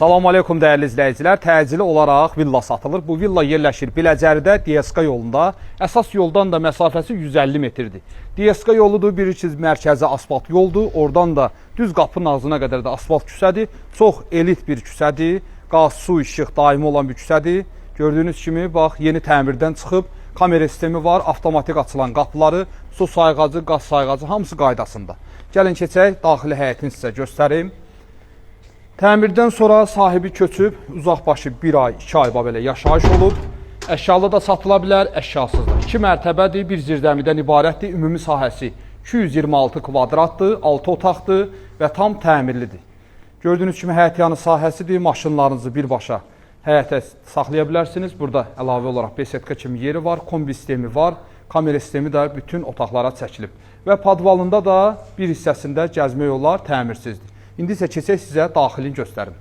Salam aleykum dəyərli izləyicilər. Təcili olaraq villa satılır. Bu villa yerləşir Biləcəridə, DSK yolunda. Əsas yoldan da məsafəsi 150 metrdir. DSK yoludur, bilirsiniz, mərkəzi asfalt yoldur. Oradan da düz qapının ağzına qədər də asfalt küçədir. Çox elit bir küçədir. Qaz, su, işıq daimi olan bir küçədir. Gördüyünüz kimi, bax, yeni təmirdən çıxıb. Kamera sistemi var, avtomatik açılan qapıları, su sayğacı, qaz sayğacı hamısı qaydasında. Gəlin keçək, daxili həyətini sizə göstərim. Təmirdən sonra sahibi köçüb, uzaqbaşı 1 ay, 2 ay belə yaşayış olub. Əşyalı da satıla bilər, əşyasız da. 2 mərtəbədir, bir zirzəmidən ibarətdir. Ümumi sahəsi 226 kvadratdır, 6 otaqdır və tam təmirlidir. Gördüyünüz kimi həyətyanı sahəsidir, maşınlarınızı birbaşa həyətə saxlaya bilərsiniz. Burada əlavə olaraq besetka kimi yeri var, kombi sistemi var, kamera sistemi də bütün otaqlara çəkilib. Və podvalında da bir hissəsində gəzmək olar, təmirsizdir. İndi isə keçək sizə daxilini göstərim.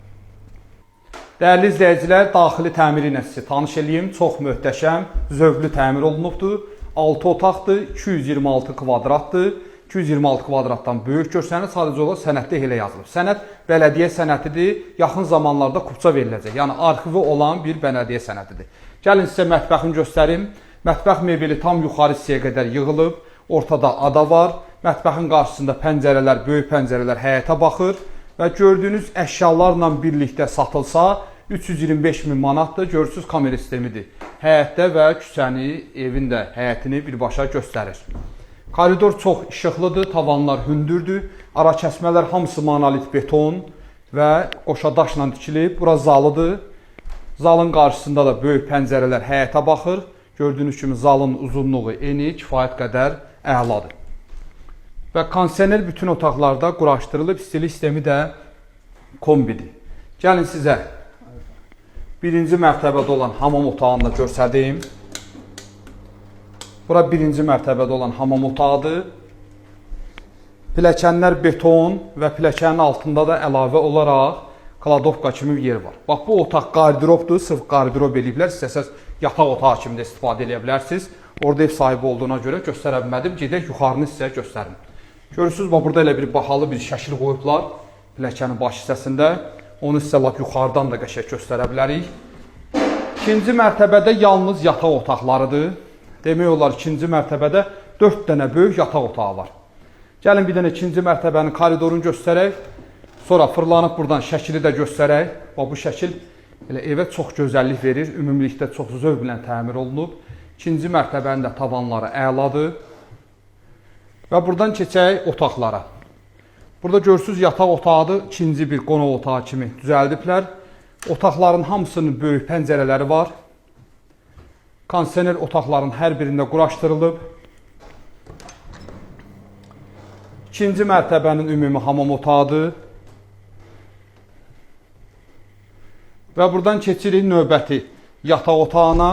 Dəyərli izləyicilər, daxili təmiri ilə sizi tanış edeyim. Çox möhtəşəm, zövqlü təmir olunubdur. 6 otaqdır, 226 kvadratdır. 226 kvadratdan böyük görsənir, sadəcə olaraq sənəddə elə yazılıb. Sənəd bələdiyyə sənədidir, yaxın zamanlarda kupça veriləcək. Yəni arxivi olan bir bələdiyyə sənədidir. Gəlin sizə mətbəxini göstərim. Mətbəx mebeli tam yuxarı hissəyə qədər yığılıb. Ortada ada var. Mətbəxin qarşısında pəncərələr, böyük pəncərələr həyətə baxır və gördüyünüz əşyalarla birlikdə satılsa 325 min manatdır. Görürsünüz, kamera sistemidir. Həyətdə və küçəni, evin də həyətini birbaşa göstərir. Koridor çox işıqlıdır, tavanlar hündürdür. Ara kəsmələr hamısı monolit beton və qoşa daşla tikilib. Bura zalıdır. Zalın qarşısında da böyük pəncərələr həyətə baxır. Gördüyünüz kimi zalın uzunluğu eni, kifayət qədər əladır. Və kondisioner bütün otaqlarda quraşdırılıb, istilik sistemi də kombidir. Gəlin sizə birinci mərtəbədə olan hamam otağını da göstərdim. Bura birinci mərtəbədə olan hamam otağıdır. Pilləkənlər beton və pilləkənin altında da əlavə olaraq kladovka kimi bir yer var. Bax, bu otaq qardiropdur, sırf qardirob eləyiblər. İstəsəz yataq otağı kimi də istifadə edə bilərsiniz. Orada ev sahibi olduğuna görə göstərə bilmədim. Gedək yuxarını sizə göstərim. Görürsünüz, burada elə bir bahalı bir şəkil qoyublar pilləkənin baş hissəsində. Onu sizə lap yuxarıdan da qəşəng göstərə bilərik. İkinci mərtəbədə yalnız yataq otaqlarıdır. Demək olar, ikinci mərtəbədə 4 dənə böyük yataq otağı var. Gəlin bir dənə ikinci mərtəbənin koridorunu göstərək. Sonra fırlanıb buradan şəkili də göstərək. Bu şəkil elə evə çox gözəllik verir. Ümumilikdə çox zövqlə təmir olunub. İkinci mərtəbənin də tavanları əladır. Və buradan keçək otaqlara. Burada görürsünüz, yataq otağıdır. İkinci bir qonaq otağı kimi düzəldiblər. Otaqların hamısının böyük pəncərələri var. Kondisioner otaqların hər birində quraşdırılıb. İkinci mərtəbənin ümumi hamam otağıdır. Və buradan keçirik növbəti yataq otağına.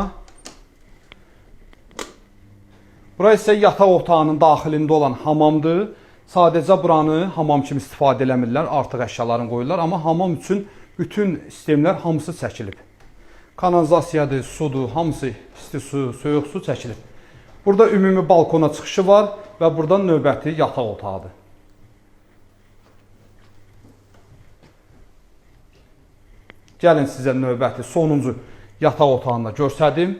Bura isə yataq otağının daxilində olan hamamdır. Sadəcə buranı hamam kimi istifadə eləmirlər, artıq əşyalarını qoyurlar. Amma hamam üçün bütün sistemlər hamısı çəkilib. Kanalizasiyadır, sudur, hamısı isti su, soyuq su çəkilib. Burada ümumi balkona çıxışı var və buradan növbəti yataq otağıdır. Gəlin sizə növbəti sonuncu yataq otağını da göstərdim.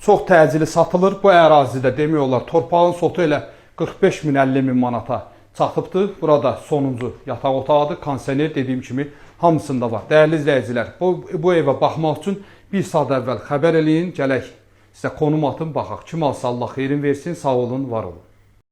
Çox təcili satılır. Bu ərazidə demək olar, torpağın sotu elə 45 min, 50 min manata çatıbdır. Burada sonuncu yataq otağıdır. Kondisioner dediyim kimi hamısında var. Dəyərli izləyicilər, bu evə baxmaq üçün bir saat əvvəl xəbər eləyin. Gələk sizə konum atın, baxaq. Kim alsa Allah xeyrin versin. Sağ olun, var olun.